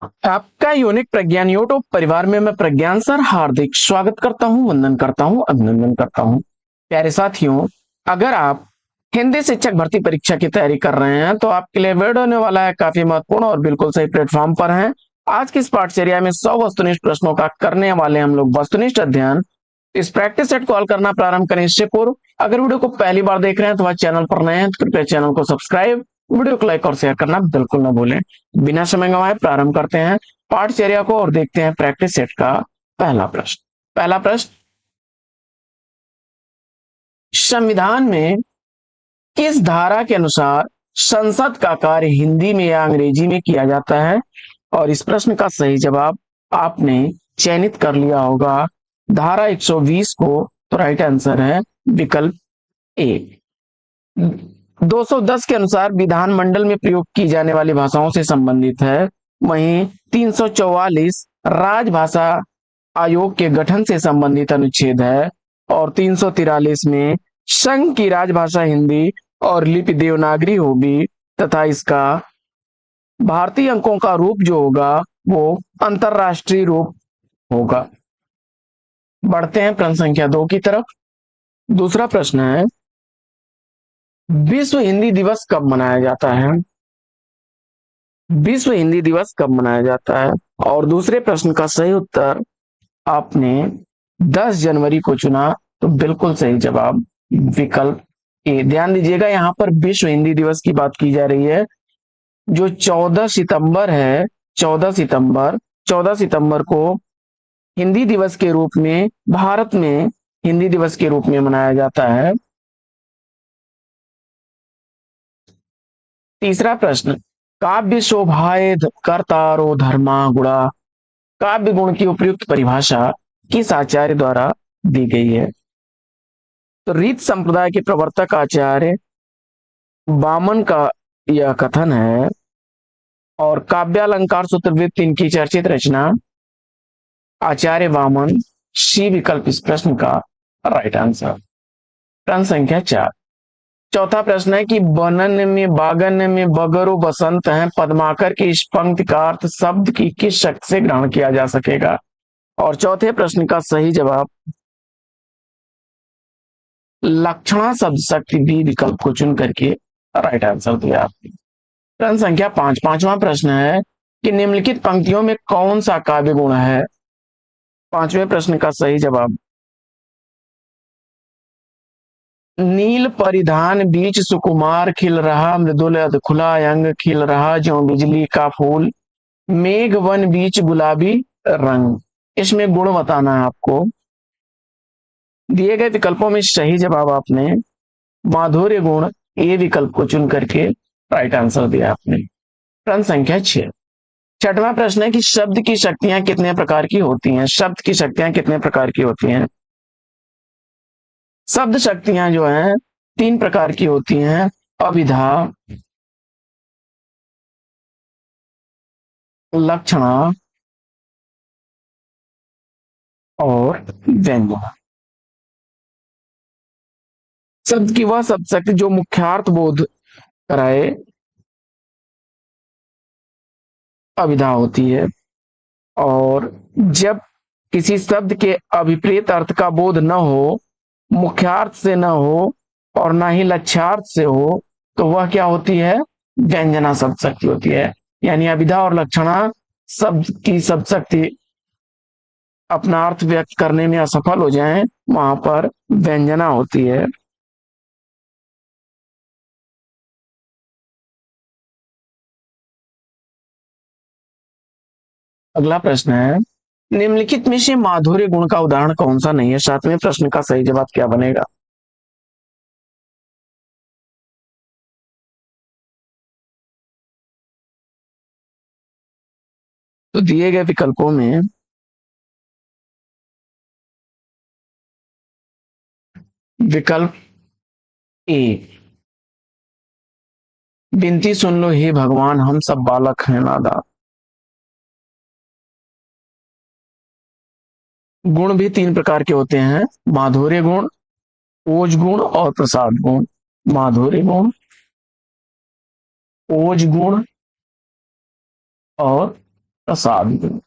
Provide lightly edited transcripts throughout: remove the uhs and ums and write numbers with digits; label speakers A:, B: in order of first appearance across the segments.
A: आपका यूनिक प्रज्ञान यूट्यूब परिवार में मैं प्रज्ञान सर हार्दिक स्वागत करता हूं, वंदन करता हूं, अभिनंदन करता हूं। प्यारे साथियों, अगर आप हिंदी शिक्षक भर्ती परीक्षा की तैयारी कर रहे हैं तो आपके लिए वीडियो होने वाला है काफी महत्वपूर्ण और बिल्कुल सही प्लेटफॉर्म पर हैं। आज की इस पाठचर्या में 100 वस्तुनिष्ठ प्रश्नों का करने वाले हम लोग वस्तुनिष्ठ अध्ययन। इस प्रैक्टिस सेट को हल करना प्रारंभ करें इससे पूर्व अगर वीडियो को पहली बार देख रहे हैं तो वह चैनल पर नए हैं तो कृपया चैनल को सब्सक्राइब, वीडियो को लाइक और शेयर करना बिल्कुल ना भूलें। बिना समय गंवाए प्रारंभ करते हैं पाठचर्या को और देखते हैं प्रैक्टिस सेट का पहला प्रश्न। पहला प्रश्न, संविधान में किस धारा के अनुसार संसद का कार्य हिंदी में या अंग्रेजी में किया जाता है? और इस प्रश्न का सही जवाब आपने चयनित कर लिया होगा धारा 120 को। तो राइट आंसर है विकल्प ए। 210 के अनुसार विधानमंडल में प्रयोग की जाने वाली भाषाओं से संबंधित है। वहीं 344 राजभाषा आयोग के गठन से संबंधित अनुच्छेद है और 343 में संघ की राजभाषा हिंदी और लिपि देवनागरी होगी तथा इसका भारतीय अंकों का रूप जो होगा वो अंतरराष्ट्रीय रूप होगा। बढ़ते हैं प्रश्न संख्या 2 की तरफ। दूसरा प्रश्न है, विश्व हिंदी दिवस कब मनाया जाता है? विश्व हिंदी दिवस कब मनाया जाता है? और दूसरे प्रश्न का सही उत्तर आपने 10 जनवरी को चुना, तो बिल्कुल सही जवाब विकल्प ए। ध्यान दीजिएगा, यहां पर विश्व हिंदी दिवस की बात की जा रही है। जो 14 सितंबर है, 14 सितंबर को हिंदी दिवस के रूप में भारत में हिंदी दिवस के रूप में मनाया जाता है। तीसरा प्रश्न, काव्य शोभाए कर्तारो धर्मा गुणा, काव्य गुण की उपयुक्त परिभाषा किस आचार्य द्वारा दी गई है? तो रीत संप्रदाय के प्रवर्तक आचार्य वामन का यह कथन है और काव्यालंकार सूत्रवृत्त इनकी चर्चित रचना आचार्य वामन। सी विकल्प इस प्रश्न का राइट आंसर। प्रश्न संख्या 4। चौथा प्रश्न है कि बनन में बागन में बगरो बसंत है, पद्माकर की इस पंक्ति का अर्थ शब्द की किस शक्ति से ग्रहण किया जा सकेगा? और चौथे प्रश्न का सही जवाब लक्षणा शब्द शक्ति बी विकल्प को चुन करके राइट आंसर दिया आपने। प्रश्न संख्या 5। पांचवा प्रश्न है कि निम्नलिखित पंक्तियों में कौन सा काव्य गुण है? पांचवें प्रश्न का सही जवाब नील परिधान बीच सुकुमार खिल रहा, मृदुल खुला अंग खिल रहा जो बिजली का फूल, मेघ वन बीच गुलाबी रंग। इसमें गुण बताना है आपको। दिए गए विकल्पों में सही जवाब आपने माधुर्य गुण ए विकल्प को चुन करके राइट आंसर दिया आपने। प्रश्न संख्या 6। छठवां प्रश्न है कि शब्द की शक्तियां कितने प्रकार की होती हैं? शब्द की शक्तियां कितने प्रकार की होती हैं? शब्द शक्तियां जो हैं 3 प्रकार की होती हैं, अभिधा, लक्षणा और व्यंजना। शब्द की वह शब्द शक्ति जो मुख्यार्थ बोध कराए अभिधा होती है, और जब किसी शब्द के अभिप्रेत अर्थ का बोध न हो, मुख्यार्थ से न हो और ना ही लक्ष्यार्थ से हो, तो वह क्या होती है? व्यंजना शब्द शक्ति होती है। यानी अभिधा और लक्षणा शब्द की शब्द शक्ति अपना अर्थ व्यक्त करने में असफल हो जाएं, वहां पर व्यंजना होती है। अगला प्रश्न है, निम्नलिखित में से माधुर्य गुण का उदाहरण कौन सा नहीं है? सातवें प्रश्न का सही जवाब क्या बनेगा? तो दिए गए विकल्पों में विकल्प ए, विनती सुन लो हे भगवान हम सब बालक हैं नादान। गुण भी 3 प्रकार के होते हैं, माधुर्य गुण, ओज गुण और प्रसाद गुण। माधुर्य गुण, ओज गुण और प्रसाद।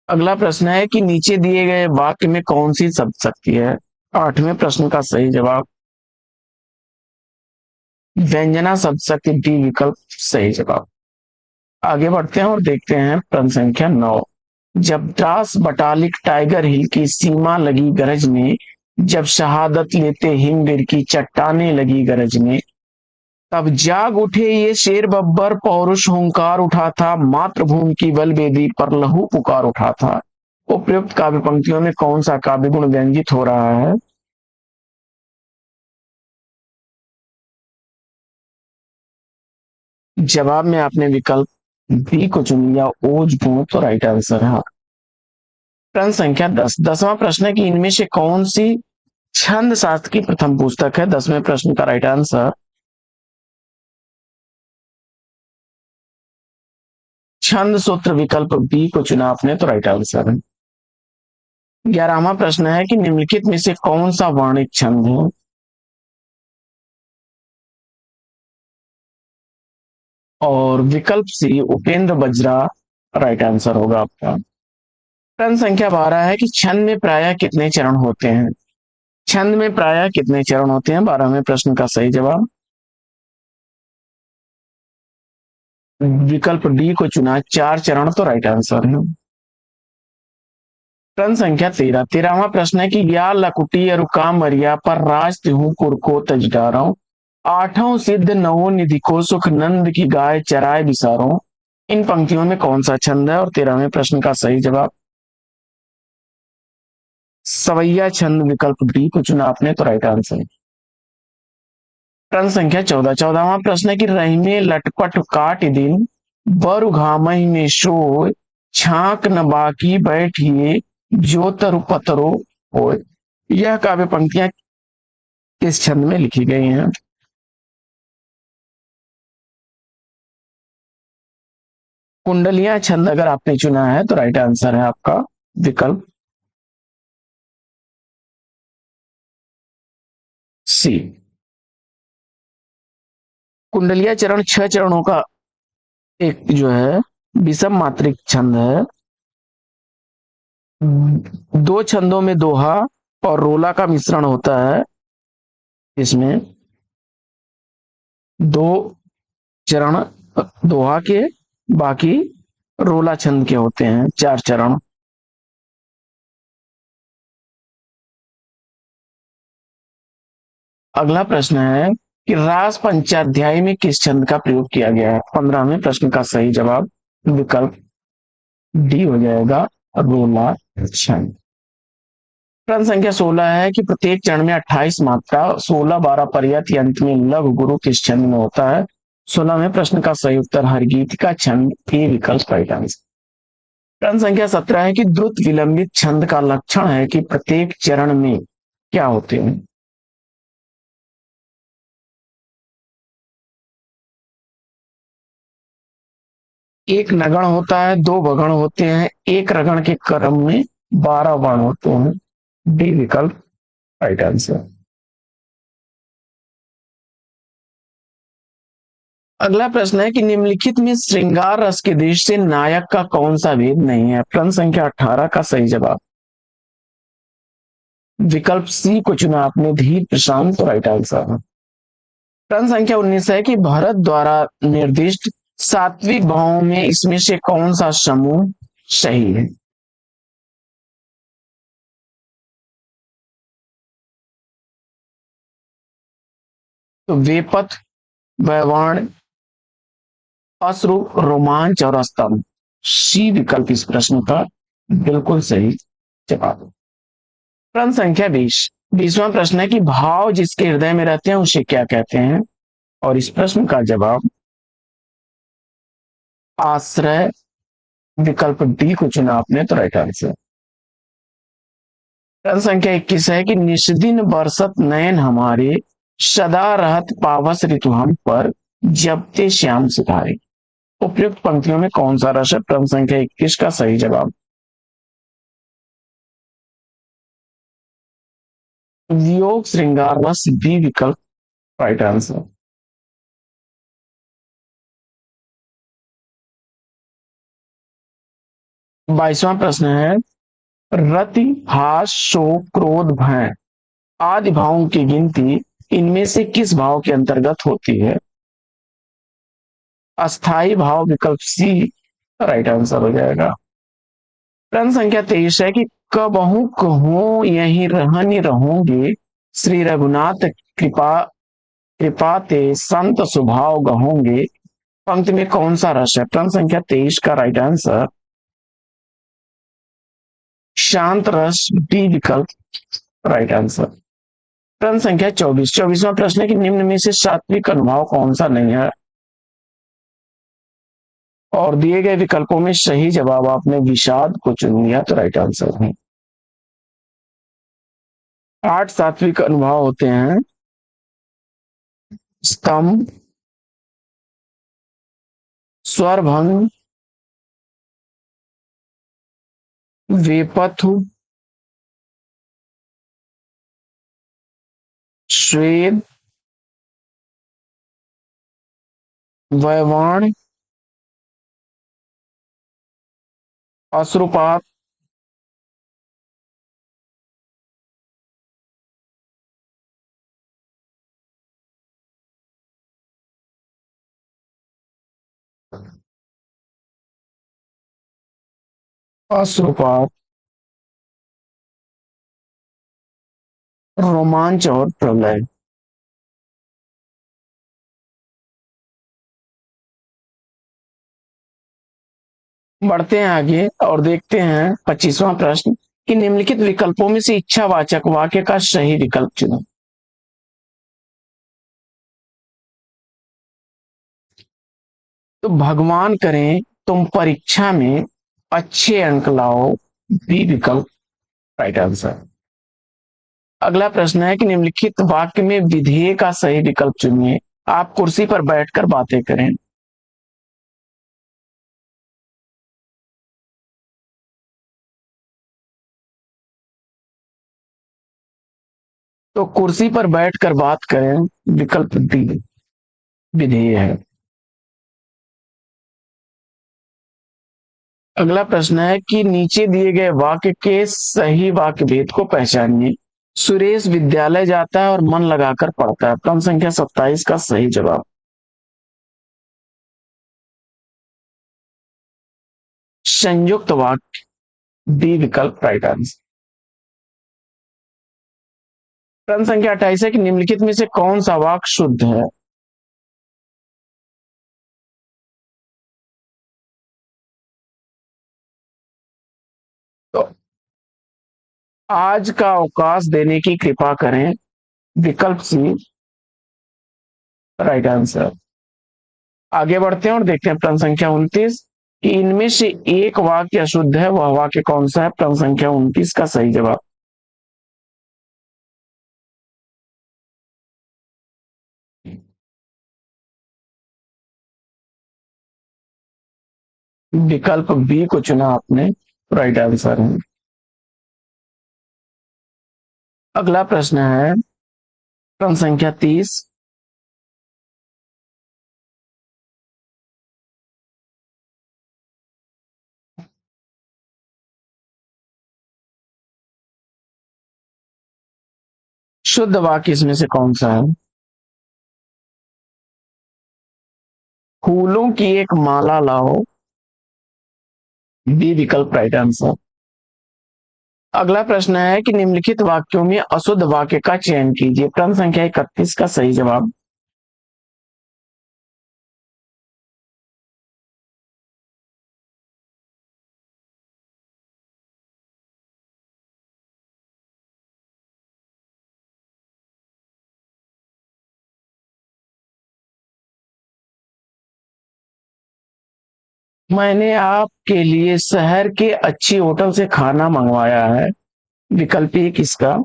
A: अगला प्रश्न है कि नीचे दिए गए वाक्य में कौन सी शब्द शक्ति है। आठवें प्रश्न का सही जवाब व्यंजना शब्द शक्ति, डी विकल्प सही जवाब। आगे बढ़ते हैं और देखते हैं प्रश्न संख्या 9। जब द्रास बटालिक टाइगर हिल की सीमा लगी गरजने, जब शहादत लेते हिमगिर की चट्टाने लगी गरजने, तब जाग उठे ये शेर बब्बर पौरुष हुंकार उठा था, मातृभूमि की बलवेदी पर लहू पुकार उठा था। उपयुक्त काव्य पंक्तियों में कौन सा काव्य गुण व्यंजित हो रहा है। जवाब में आपने विकल्प बी को चुन लिया, ओज गुण, तो राइट आंसर है। प्रश्न संख्या 10। 10वां प्रश्न है कि इनमें से कौन सी छंद शास्त्र की प्रथम पुस्तक है। 10वें प्रश्न का राइट आंसर छंद सूत्र, विकल्प बी को चुना आपने, तो राइट आंसर है। 11वां प्रश्न है कि निम्नलिखित में से कौन सा वर्णित छंद है। और विकल्प सी उपेंद्र बजरा राइट आंसर होगा आपका। प्रश्न संख्या 12 है कि छंद में प्रायः कितने चरण होते हैं। छंद में प्रायः कितने चरण होते हैं। 12वें प्रश्न का सही जवाब विकल्प डी को चुना, 4 चरण, तो राइट आंसर है। प्रश्न संख्या 13। 13वां प्रश्न है कि या लकुटी अरुका मरिया पर राज तिहु कुर को तज डारो, आठों सिद्ध नवो निधि को सुख नंद की गाय चराय बिसारो। इन पंक्तियों में कौन सा छंद है। और 13वें प्रश्न का सही जवाब सवैया छंद, विकल्प डी को चुना आपने, तो राइट आंसर। प्रश्न संख्या 14। 14वां प्रश्न है कि रहीमे लटपट काट दिन, बरु घामही में सोय, छाक न बाकी बैठिए, जो तरु पतरो होय। यह काव्य पंक्तियां किस छंद में लिखी गई हैं। कुंडलियां छंद अगर आपने चुना है तो राइट आंसर है आपका विकल्प सी। कुंडलिया चरण 6 चरणों का एक जो है विषम मात्रिक छंद है। 2 छंदों में दोहा और रोला का मिश्रण होता है। इसमें 2 चरण दोहा के, बाकी रोला छंद के होते हैं, 4 चरण। अगला प्रश्न है कि रास पंचाध्याय में किस छंद का प्रयोग किया गया है। 15वें प्रश्न का सही जवाब विकल्प डी हो जाएगा, रोला छंद। प्रश्न संख्या 16 है कि प्रत्येक चरण में 28 मात्रा, 16 12 पर्यायत अंत में लघु गुरु किस छंद में होता है। 16वें प्रश्न का सही उत्तर हरगीत का छंद, ए विकल्प राइट आंसर। प्रश्न संख्या 17 है कि द्रुत विलंबित छंद का लक्षण है कि प्रत्येक चरण में क्या होते हैं। एक नगण होता है, 2 भगण होते हैं, एक रगण के क्रम में 12 वर्ण होते हैं, डी विकल्प राइट आंसर। अगला प्रश्न है कि निम्नलिखित में श्रृंगार रस के दृष्टि से नायक का कौन सा भेद नहीं है। प्रश्न संख्या 18 का सही जवाब विकल्प सी को चुना आपने, धीर प्रशांत, तो राइट आंसर है। प्रश्न संख्या 19 है कि भरत द्वारा निर्दिष्ट सात्विक भावों में इसमें से कौन सा समूह सही है। तो वेपथ, वैवाण, अश्रु, रोमांच और स्तंभ, सी विकल्प इस प्रश्न का बिल्कुल सही जवाब। प्रश्न संख्या 20। 20वां प्रश्न है कि भाव जिसके हृदय में रहते हैं उसे क्या कहते हैं। और इस प्रश्न का जवाब आश्रय, विकल्प डी को चुना आपने, तो राइट आंसर। प्रश्न संख्या 21 है कि निष्दिन बरसत नयन हमारे, सदा रहत पावस ऋतु हम पर, जब ते श्याम सितारे। उपयुक्त पंक्तियों में कौन सा रस है। प्रश्न संख्या 21 का सही जवाब वियोग श्रृंगार रस, बी विकल्प राइट आंसर। 22वां प्रश्न है, रति, हास, शोक, क्रोध, भय आदि भावों की गिनती इनमें से किस भाव के अंतर्गत होती है? अस्थाई भाव, विकल्प सी राइट आंसर हो जाएगा। प्रश्न संख्या 23 है कि कबहू कहो यही रहनी रहूंगे, श्री रघुनाथ कृपा कृपा ते संत स्वभाव गहोंगे, पंक्ति में कौन सा रस है? प्रश्न संख्या 23 का राइट आंसर शांत रस, डी विकल्प राइट आंसर। प्रश्न संख्या 24, 24वां प्रश्न है कि निम्न में से सात्विक अनुभाव कौन सा नहीं है? और दिए गए विकल्पों में सही जवाब आपने विषाद को चुन लिया, तो राइट आंसर है। 8 सात्विक अनुभव होते हैं, स्तंभ, स्वरभंग, वेपथु, स्वेद, वैवाण, अश्रुपात, अश्रुपात, रोमांच और प्रलय। बढ़ते हैं आगे और देखते हैं 25वां प्रश्न कि निम्नलिखित विकल्पों में से इच्छावाचक वाक्य का सही विकल्प चुनो। तो भगवान करें तुम परीक्षा में अच्छे अंक लाओ, बी विकल्प राइट आंसर। अगला प्रश्न है कि निम्नलिखित वाक्य में विधेय का सही विकल्प चुनिए। आप कुर्सी पर बैठकर बातें करें। तो कुर्सी पर बैठकर बात करें, विकल्प डी विधेय है। अगला प्रश्न है कि नीचे दिए गए वाक्य के सही वाक्य भेद को पहचानिए। सुरेश विद्यालय जाता है और मन लगाकर पढ़ता है, प्रश्न संख्या 27 का सही जवाब संयुक्त वाक्य, डी विकल्प राइट आंसर। प्रश्न संख्या 28 है कि निम्नलिखित में से कौन सा वाक्य शुद्ध है? तो आज का अवकाश देने की कृपा करें, विकल्प सी राइट आंसर। आगे बढ़ते हैं और देखते हैं प्रश्न संख्या 29 कि इनमें से एक वाक्य अशुद्ध है, वह वाक्य कौन सा है? प्रश्न संख्या 29 का सही जवाब विकल्प बी को चुना आपने, राइट आंसर है। अगला प्रश्न है प्रश्न संख्या 30, शुद्ध वाक्य इसमें से कौन सा है? फूलों की एक माला लाओ, बी विकल्प राइट आंसर। अगला प्रश्न है कि निम्नलिखित वाक्यों में अशुद्ध वाक्य का चयन कीजिए, प्रश्न संख्या 31 का सही जवाब मैंने आपके लिए शहर के अच्छी होटल से खाना मंगवाया है, विकल्प एक किसका?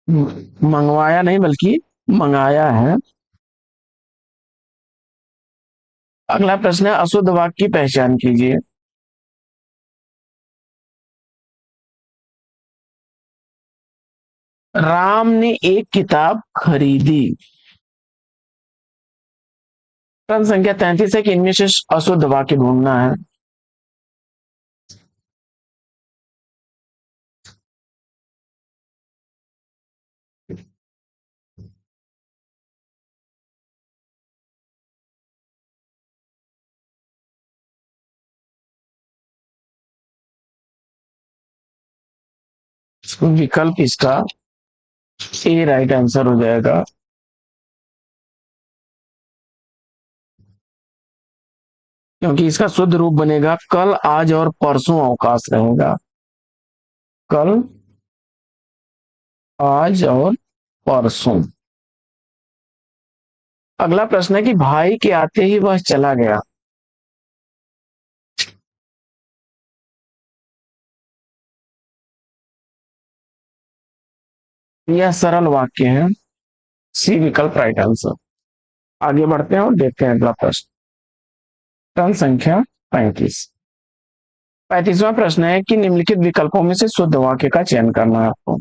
A: मंगवाया नहीं बल्कि मंगाया है। अगला प्रश्न है, अशुद्ध वाक्य की पहचान कीजिए। राम ने एक किताब खरीदी। प्रश्न संख्या 33 है कि इनमें से अशुद्ध वाक्य ढूंढना है। विकल्प इसका ए राइट आंसर हो जाएगा। क्योंकि इसका शुद्ध रूप बनेगा, कल आज और परसों अवकाश रहेगा। कल आज और परसों। अगला प्रश्न है कि भाई के आते ही वह चला गया। यह सरल वाक्य है। सी विकल्प राइट आंसर। आगे बढ़ते हैं और देखते हैं अगला प्रश्न। प्रश्न संख्या 35। 35वां प्रश्न है कि निम्नलिखित विकल्पों में से शुद्ध वाक्य का चयन करना है आपको।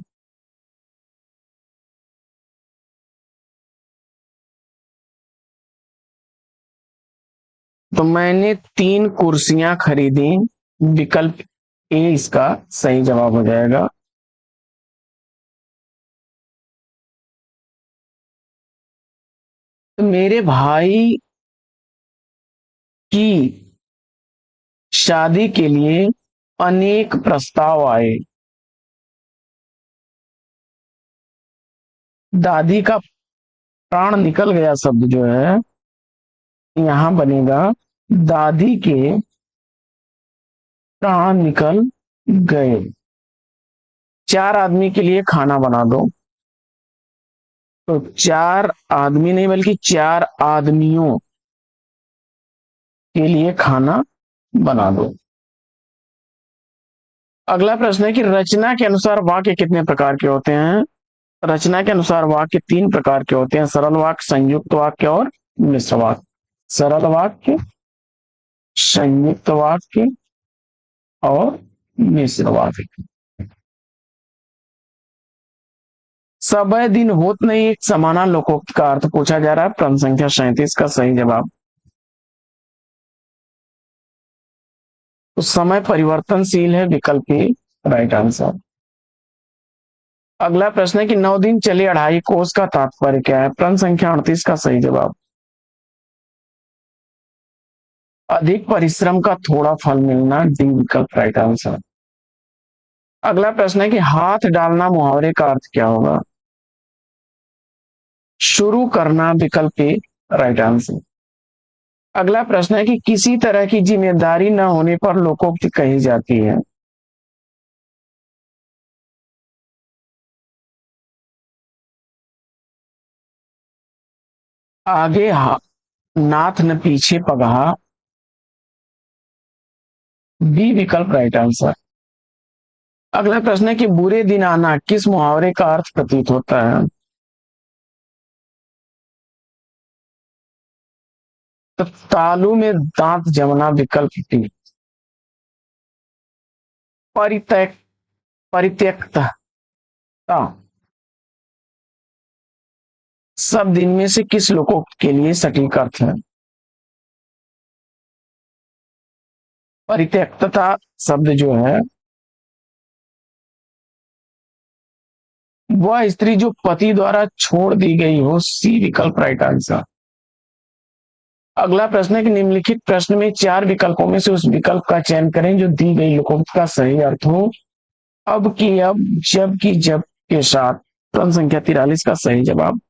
A: तो मैंने 3 कुर्सियां खरीदी। विकल्प ए इसका सही जवाब हो जाएगा। तो मेरे भाई की शादी के लिए अनेक प्रस्ताव आए। दादी का प्राण निकल गया शब्द जो है, यहां बनेगा दादी के प्राण निकल गए। 4 आदमी के लिए खाना बना दो। तो 4 आदमी नहीं बल्कि 4 आदमियों के लिए खाना बना दो। अगला प्रश्न है कि रचना के अनुसार वाक्य कितने प्रकार के होते हैं। रचना के अनुसार वाक्य 3 प्रकार के होते हैं, सरल वाक्य, संयुक्त वाक्य और मिश्र वाक्य। सरल वाक्य, संयुक्त वाक्य और मिश्र वाक्य। समय दिन होत नहीं एक समाना लोकोक्त का अर्थ पूछा जा रहा है। प्रश्न संख्या 37 का सही जवाब। तो समय परिवर्तनशील है, विकल्प ए राइट आंसर। अगला प्रश्न है कि 9 दिन चले 2.5 कोस का तात्पर्य क्या है। प्रश्न संख्या 38 का सही जवाब। अधिक परिश्रम का थोड़ा फल मिलना, डी विकल्प राइट आंसर। अगला प्रश्न है कि हाथ डालना मुहावरे का अर्थ क्या होगा। शुरू करना, विकल्प ए राइट आंसर। अगला प्रश्न है कि किसी तरह की जिम्मेदारी न होने पर लोकोक्ति कही जाती है। आगे नाथ न पीछे पगहा, बी विकल्प राइट आंसर। अगला प्रश्न है कि बुरे दिन आना किस मुहावरे का अर्थ प्रतीत होता है। तो तालू में दांत जमना, विकल्प डी। परित्यक परित्यक्तता शब्द इनमें से किस लोकोक्त के लिए सटीक अर्थ है। परित्यक्तता शब्द जो है, वह स्त्री जो पति द्वारा छोड़ दी गई हो, सी विकल्प राइट आंसर। अगला प्रश्न है कि निम्नलिखित प्रश्न में 4 विकल्पों में से उस विकल्प का चयन करें जो दी गई लोकोक्त का सही अर्थ हो। अब की अब, जब की जब के साथ। प्रश्न संख्या 43 का सही जवाब।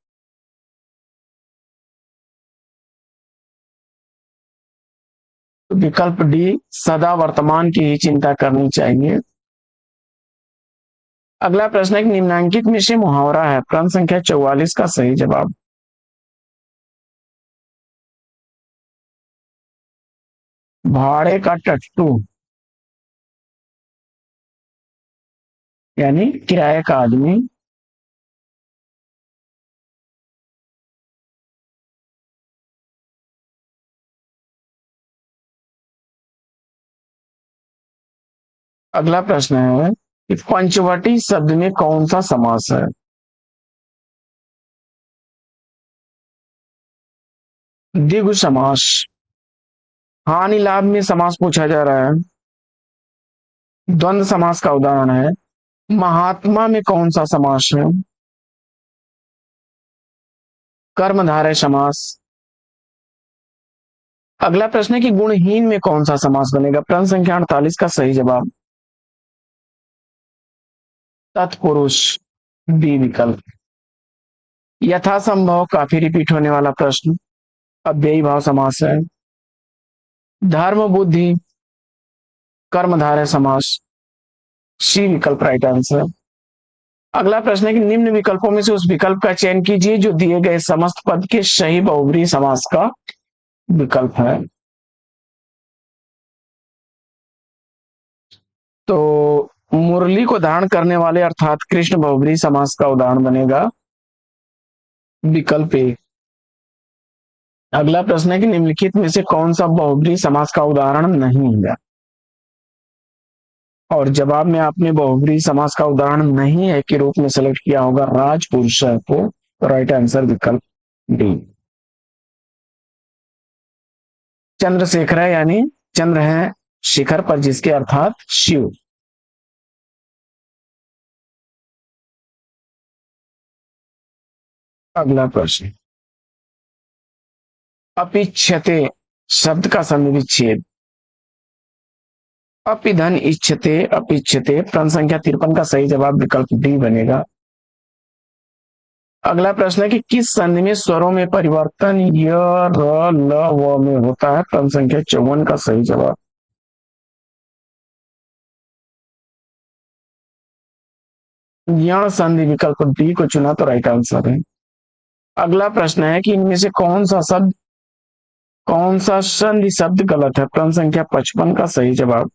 A: तो विकल्प डी, सदा वर्तमान की ही चिंता करनी चाहिए। अगला प्रश्न है कि निम्नांकित में से मुहावरा है। प्रश्न संख्या 44 का सही जवाब। भाड़े का टट्टू यानी किराए का आदमी। अगला प्रश्न है कि पंचवटी शब्द में कौन सा समास है? द्विगु समास। हानि लाभ में समास पूछा जा रहा है। द्वंद्व समास का उदाहरण है। महात्मा में कौन सा समास है? कर्मधारय समास। अगला प्रश्न है कि गुणहीन में कौन सा समास बनेगा? प्रश्न संख्या 48 का सही जवाब तत्पुरुष, बी विकल्प। यथासंभव काफी रिपीट होने वाला प्रश्न, अव्ययी भाव समास है। धर्म बुद्धि, कर्मधारय समास, सी विकल्प राइट आंसर। अगला प्रश्न है कि निम्न विकल्पों में से उस विकल्प का चयन कीजिए जो दिए गए समस्त पद के सही बहुब्रीहि समास का विकल्प है। तो मुरली को धारण करने वाले अर्थात कृष्ण बहुब्रीहि समास का उदाहरण बनेगा विकल्प ए। अगला प्रश्न है कि निम्नलिखित में से कौन सा बहुब्रीहि समास का उदाहरण नहीं है? और जवाब में आपने बहुब्रीहि समास का उदाहरण नहीं है के रूप में सेलेक्ट किया होगा राजपुरुष को। राइट आंसर विकल्प डी। चंद्रशेखर है यानी चंद्र है शिखर पर जिसके अर्थात शिव। अगला प्रश्न, अपिच्छते शब्द का सन्निविच्छेद। अपिधन इच्छते अपिच्छते प्रश्न संख्या 53 का सही जवाब विकल्प डी बनेगा। अगला प्रश्न है कि किस संधि में स्वरों में परिवर्तन य र ल व में होता है? प्रश्न संख्या 54 का सही जवाब यण संधि, विकल्प डी को चुना तो राइट आंसर है। अगला प्रश्न है कि इनमें से कौन सा संधि शब्द गलत है? प्रश्न संख्या 55 का सही जवाब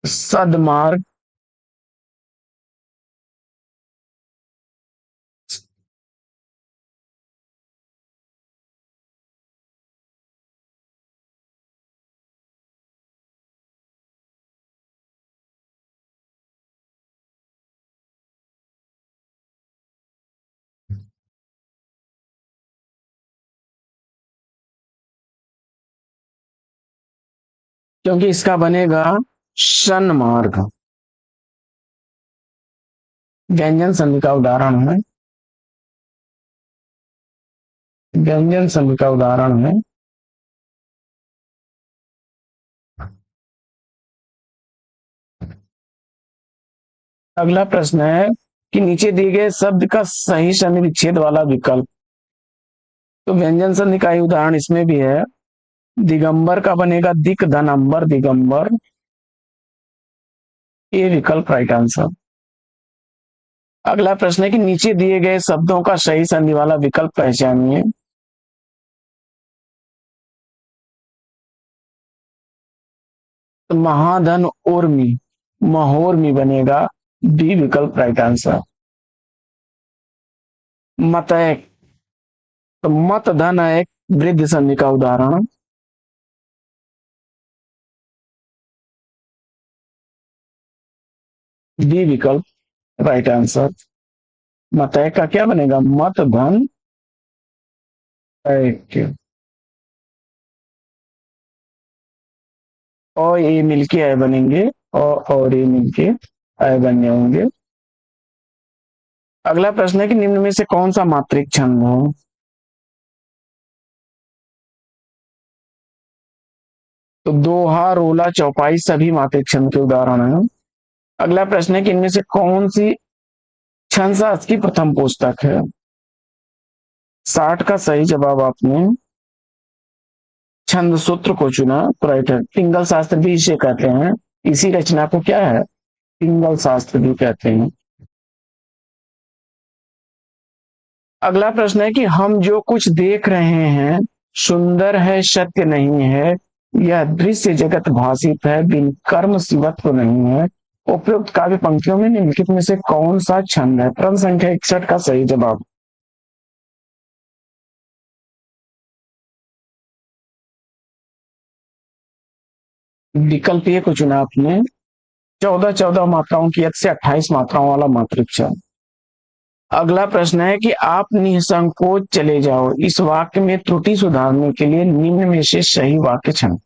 A: सदमार्ग। क्योंकि इसका बनेगा सन्मार्ग। व्यंजन संधि का उदाहरण है। व्यंजन संधि का उदाहरण है अगला प्रश्न है कि नीचे दिए गए शब्द का सही संधि विच्छेद वाला विकल्प। तो व्यंजन संधि का ही उदाहरण इसमें भी है। दिगंबर का बनेगा दिक धनंबर दिगंबर, ये विकल्प राइट आंसर। अगला प्रश्न है कि नीचे दिए गए शब्दों का सही संधि वाला विकल्प पहचानिए। तो महाधन उर्मी, महोर्मी बनेगा डी विकल्प राइट आंसर। मतैक, तो मत धन एक वृद्ध संधि का उदाहरण। डी विकल्प राइट आंसर। मतय का क्या बनेगा? मत धन एक, और ये मिलके आय बनेंगे और ये मिलके आय बन जाएंगे। अगला प्रश्न है कि निम्न में से कौन सा मात्रिक छंद है? तो दोहा रोला चौपाई सभी मात्रिक छंद के उदाहरण हैं। अगला प्रश्न है कि इनमें से कौन सी छंद शास्त्र की प्रथम पुस्तक है? 60 का सही जवाब आपने छंद सूत्र को चुना तो राइट है। पिंगल शास्त्र भी इसे कहते हैं। इसी रचना को क्या है? पिंगल शास्त्र भी कहते हैं। अगला प्रश्न है कि हम जो कुछ देख रहे हैं सुंदर है सत्य नहीं है, यह दृश्य जगत भाषित है बिन कर्म शिवत्व नहीं है। उपयुक्त काव्य पंक्तियों में निम्नलिखित में से कौन सा छंद है? प्रश्न संख्या 61 का सही जवाब विकल्प ए को चुना आपने, 14-14 मात्राओं की यद से 28 मात्राओं वाला मातृक्ष। अगला प्रश्न है कि आप निसंकोच चले जाओ, इस वाक्य में त्रुटि सुधारने के लिए निम्न में से सही वाक्य चुनें।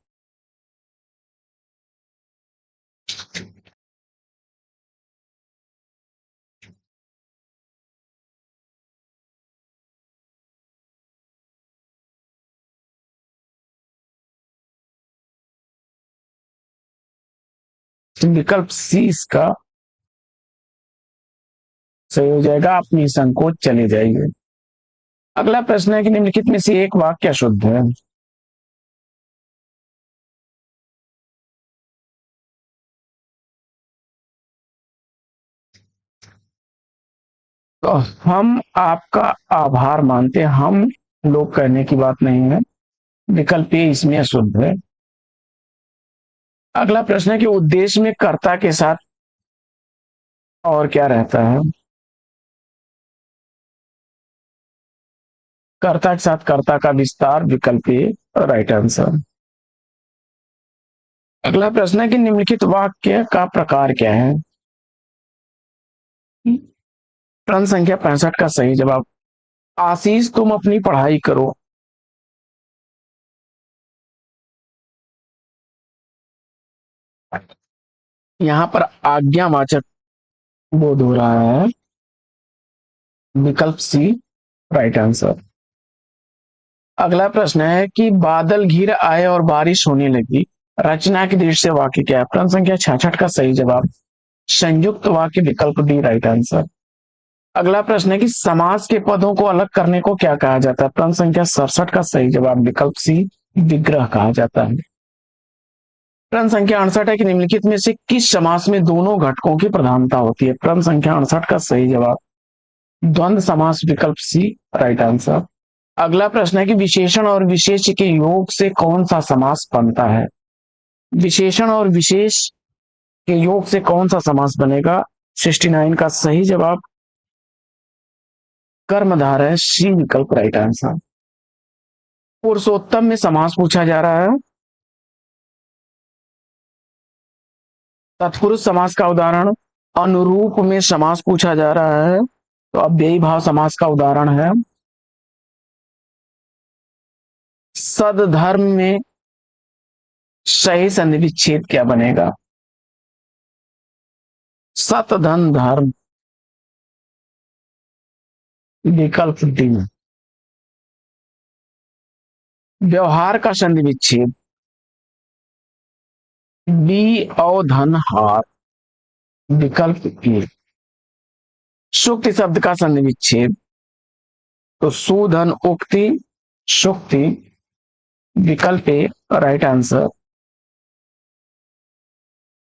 A: विकल्प सी इसका सही हो जाएगा, आप निसंकोच चले जाइए। अगला प्रश्न है कि निम्नलिखित में से एक वाक्य अशुद्ध है। तो हम आपका आभार मानते, हम लोग कहने की बात नहीं है, विकल्प ए इसमें अशुद्ध है। अगला प्रश्न है कि उद्देश्य में कर्ता के साथ और क्या रहता है। कर्ता के साथ कर्ता का विस्तार, विकल्प ए राइट आंसर। अगला प्रश्न है कि निम्नलिखित वाक्य का प्रकार क्या है। प्रश्न संख्या 65 का सही जवाब, आशीष तुम अपनी पढ़ाई करो। यहां पर आज्ञावाचक बोध हो रहा है, विकल्प सी राइट आंसर। अगला प्रश्न है कि बादल घिर आए और बारिश होने लगी, रचना के दृश्य से वाक्य क्या है। प्रश्न संख्या 66 का सही जवाब, संयुक्त वाक्य, विकल्प डी राइट आंसर। अगला प्रश्न है कि समास के पदों को अलग करने को क्या कहा जाता है। प्रश्न संख्या 67 का सही जवाब, विकल्प सी विग्रह कहा जाता है। प्रश्न संख्या 68 है कि निम्नलिखित में से किस समास में दोनों घटकों की प्रधानता होती है। प्रश्न संख्या 68 का सही जवाब, द्वंद्व समास, विकल्प सी राइट आंसर। अगला प्रश्न है कि विशेषण और विशेष्य के योग से कौन सा समास बनता है। विशेषण और विशेष के योग से कौन सा समास बनेगा। 69 का सही जवाब कर्मधारय है, सी विकल्प राइट आंसर। पुरुषोत्तम में समास पूछा जा रहा है। तत्पुरुष समास का उदाहरण, अनुरूप में समास पूछा जा रहा है, तो अव्ययी भाव समास का उदाहरण है। सदधर्म में सही संधि विच्छेद क्या बनेगा। सतधन धर्म, विकल्प डी। व्यवहार का संधि विच्छेद, बी अवधन हार, विकल्प ए। सुक्ति शब्द का संधि विच्छेद, तो सुधन उक्ति सुक्ति, विकल्प ए राइट आंसर।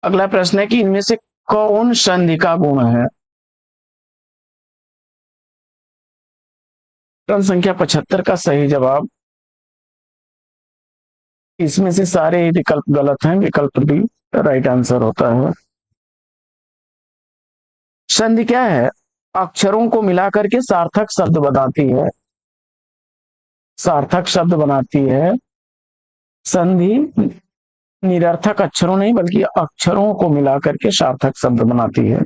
A: अगला प्रश्न है कि इनमें से कौन संधि का गुण है। प्रश्न संख्या 75 का सही जवाब, इसमें से सारे विकल्प गलत हैं, विकल्प डी राइट आंसर होता है। संधि क्या है, अक्षरों को मिलाकर के सार्थक शब्द बनाती है, सार्थक शब्द बनाती है। संधि निरर्थक अक्षरों नहीं बल्कि अक्षरों को मिलाकर के सार्थक शब्द बनाती है।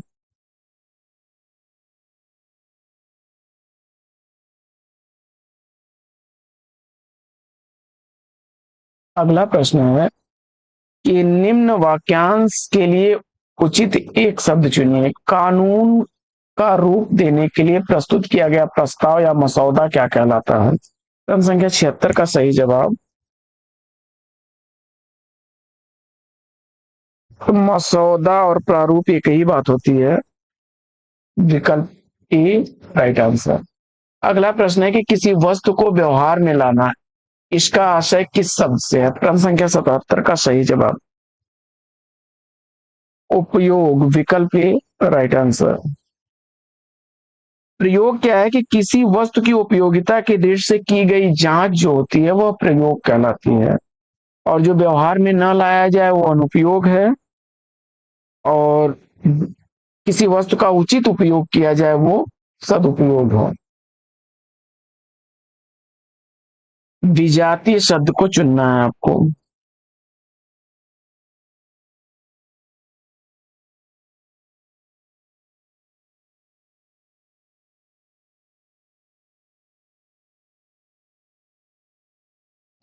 A: अगला प्रश्न है कि निम्न वाक्यांश के लिए उचित एक शब्द चुनिए। कानून का रूप देने के लिए प्रस्तुत किया गया प्रस्ताव या मसौदा क्या कहलाता है। प्रश्न संख्या 76 का सही जवाब, मसौदा और प्रारूप एक ही बात होती है, विकल्प ए राइट आंसर। अगला प्रश्न है कि किसी वस्तु को व्यवहार में लाना, इसका आशय किस शब्द से है। प्रश्न संख्या 77 का सही जवाब, उपयोग, विकल्प ए राइट आंसर। प्रयोग क्या है कि किसी वस्तु की उपयोगिता के दृष्टि से की गई जांच जो होती है वह प्रयोग कहलाती है, और जो व्यवहार में न लाया जाए वो अनुपयोग है, और किसी वस्तु का उचित उपयोग किया जाए वो सदुपयोग हो। विजातीय शब्द को चुनना है आपको।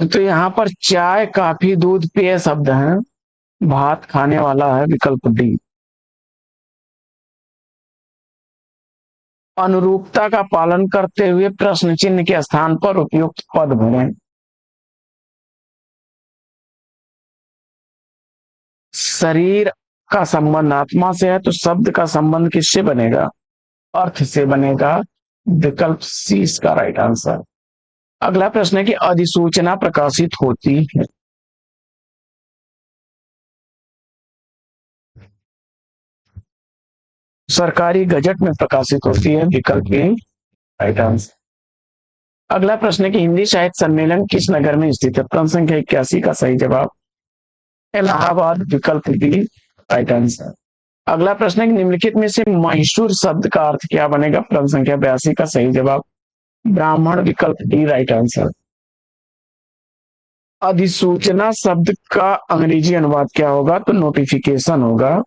A: तो यहाँ पर चाय, काफी, दूध पेय शब्द हैं, भात खाने वाला है विकल्प डी। अनुरूपता का पालन करते हुए प्रश्न चिन्ह के स्थान पर उपयुक्त पद भरें। शरीर का संबंध आत्मा से है, तो शब्द का संबंध किससे बनेगा? अर्थ से बनेगा। विकल्प सी इसका राइट आंसर। अगला प्रश्न है कि अधिसूचना प्रकाशित होती है। सरकारी गजट में प्रकाशित होती है। विकल्प ए राइट आंसर। अगला प्रश्न है कि हिंदी साहित्य सम्मेलन किस नगर में स्थित है? प्रश्न संख्या 81 का सही जवाब इलाहाबाद। विकल्प बी राइट आंसर। अगला प्रश्न है कि निम्नलिखित में से मैसूर शब्द का अर्थ क्या बनेगा? प्रश्न संख्या 82 का सही जवाब ब्राह्मण। विकल्प डी राइट आंसर। अधिसूचना शब्द का अंग्रेजी अनुवाद क्या होगा? तो नोटिफिकेशन होगा।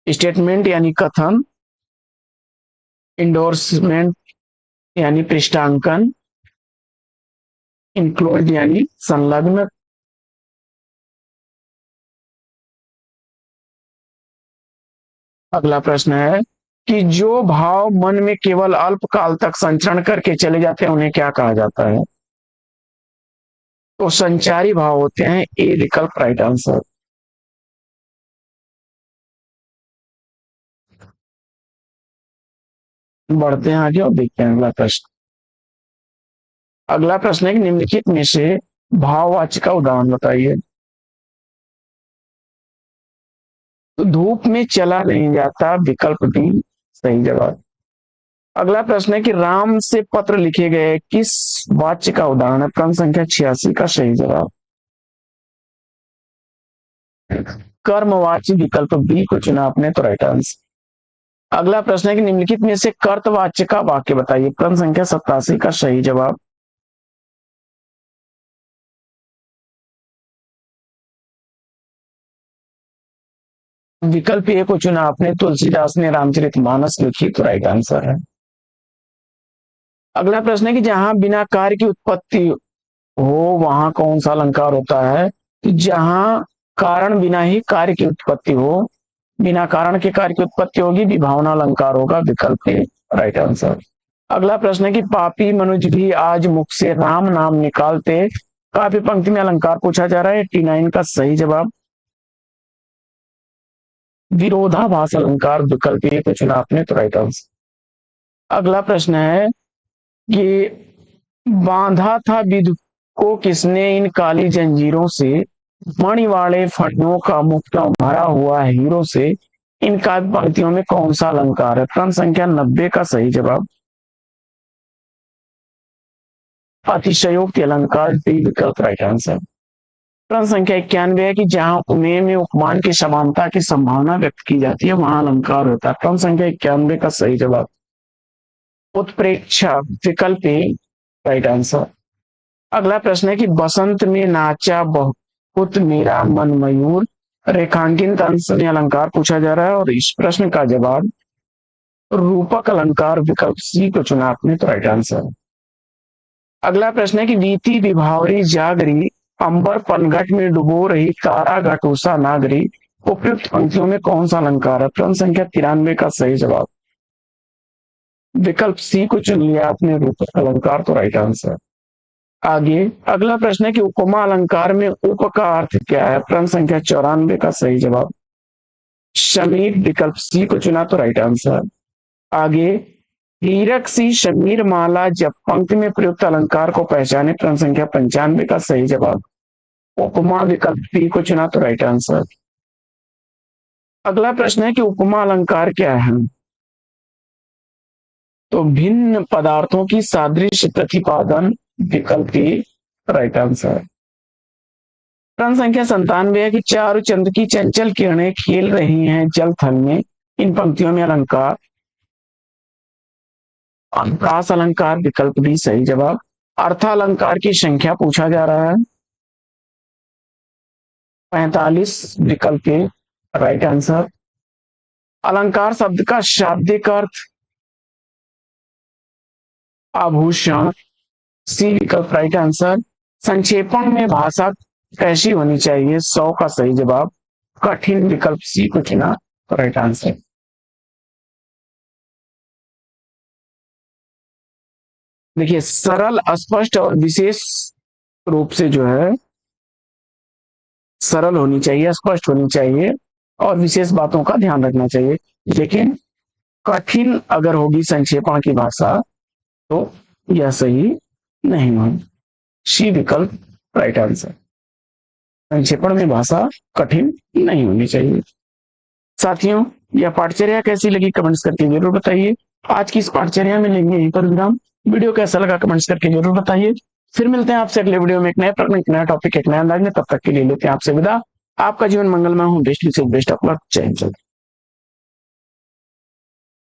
A: स्टेटमेंट यानी कथन, इंडोर्समेंट यानी पृष्ठांकन, इंक्लोज यानी संलग्न। अगला प्रश्न है कि जो भाव मन में केवल अल्पकाल तक संचरण करके चले जाते हैं उन्हें क्या कहा जाता है? तो संचारी भाव होते हैं। ए विकल्प राइट आंसर। बढ़ते हैं आगे और देखते हैं अगला प्रश्न। अगला प्रश्न है कि निम्नलिखित में से भाववाची का उदाहरण बताइए। तो धूप में चला नहीं जाता। विकल्प डी सही जवाब। अगला प्रश्न है कि राम से पत्र लिखे गए किस वाच्य का उदाहरण है? प्रश्न संख्या 86 का सही जवाब कर्मवाची। विकल्प बी को चुना आपने, तो राइट आंसर। अगला प्रश्न है कि निम्नलिखित में से कर्तवाच्य का वाक्य बताइए। प्रश्न संख्या 87 का सही जवाब विकल्प ए को चुना आपने, तुलसीदास ने रामचरितमानस लिखी, तो राइट आंसर है। अगला प्रश्न है कि जहां बिना कार्य की उत्पत्ति हो वहां कौन सा अलंकार होता है? तो जहां कारण बिना ही कार्य की उत्पत्ति हो, बिना कारण के कार्य की उत्पत्ति होगी, विभावना अलंकार होगा। विकल्प ए राइट आंसर। अगला प्रश्न है कि पापी मनुज भी आज मुख से राम नाम निकालते, काफी पंक्ति में अलंकार पूछा जा रहा है। 89 का सही जवाब विरोधाभास अलंकार। विकल्प ए को चुना आपने, तो राइट आंसर। अगला प्रश्न है कि बांधा था विधु को किसने इन काली जंजीरों से, मणि वाले फटनों का मुक्ता भरा हुआ हीरो से, इन काव्य पंक्तियों में कौन सा अलंकार है? प्रश्न संख्या 90 का सही जवाब अतिशयोक्ति अलंकार। डी विकल्प राइट आंसर। प्रश्न संख्या 91 है कि जहां उमे में उपमान की समानता की संभावना व्यक्त की जाती है वहां अलंकार होता है। प्रश्न संख्या 91 का सही जवाब उत्प्रेक्षा। विकल्प ए राइट आंसर। अगला प्रश्न है कि बसंत में नाचा बहुत मेरा मन मयूर, रेखांकित अंश में अलंकार पूछा जा रहा है और इस प्रश्न का जवाब रूपक अलंकार। विकल्प सी को चुना आपने, तो राइट आंसर। अगला प्रश्न है कि बीती विभावरी जागरी, अंबर पनघट में डुबो रही तारा घटूसा नागरी, उपयुक्त पंक्तियों में कौन सा अलंकार है? प्रश्न संख्या 93 का सही जवाब विकल्प सी को चुन लिया आपने, रूपक अलंकार, तो राइट आंसर। आगे अगला प्रश्न है कि उपमा अलंकार में उप का अर्थ क्या है? प्रश्न संख्या 94 का सही जवाब शमीर। विकल्प सी को चुना, तो राइट आंसर। आगे हीरक सी शमीर माला जब पंक्ति में प्रयुक्त अलंकार को पहचाने। प्रश्न संख्या 95 का सही जवाब उपमा। विकल्प सी को चुना, तो राइट आंसर। अगला प्रश्न है कि उपमा अलंकार क्या है? तो भिन्न पदार्थों की सादृश्य प्रतिपादन। विकल्प ए राइट आंसर। प्रश्न संख्या 97 है कि चारु चंद्र की चंचल किरणें खेल रही हैं जल थल में, इन पंक्तियों में अलंकार अनुप्रास अलंकार। विकल्प डी सही जवाब। अर्थालंकार की संख्या पूछा जा रहा है 45। विकल्प ए राइट आंसर। अलंकार शब्द का शाब्दिक अर्थ आभूषण, सी विकल्प राइट आंसर। संक्षेपण में भाषा कैसी होनी चाहिए, 100 का सही जवाब। कठिन विकल्प सी कठिना राइट आंसर। देखिए सरल, स्पष्ट और विशेष रूप से जो है सरल होनी चाहिए, स्पष्ट होनी चाहिए और विशेष बातों का ध्यान रखना चाहिए। लेकिन कठिन अगर होगी संक्षेपण की भाषा तो यह सही नहीं होगी। सी विकल्प राइट आंसर। संक्षेपण में भाषा कठिन नहीं होनी चाहिए। साथियों यह पाठचर्या कैसी लगी कमेंट्स करके जरूर बताइए। आज की इस पाठचर्या में लेंगे यहीं पर विराम। वीडियो कैसा लगा कमेंट्स करके जरूर बताइए। फिर मिलते हैं आपसे अगले वीडियो में एक नए प्रश्न, एक नया टॉपिक, एक नया अंदाज में। तब तक के लिए लेते हैं आपसे विदा। आपका जीवन मंगलमय हो। Best of luck. जय हिंद।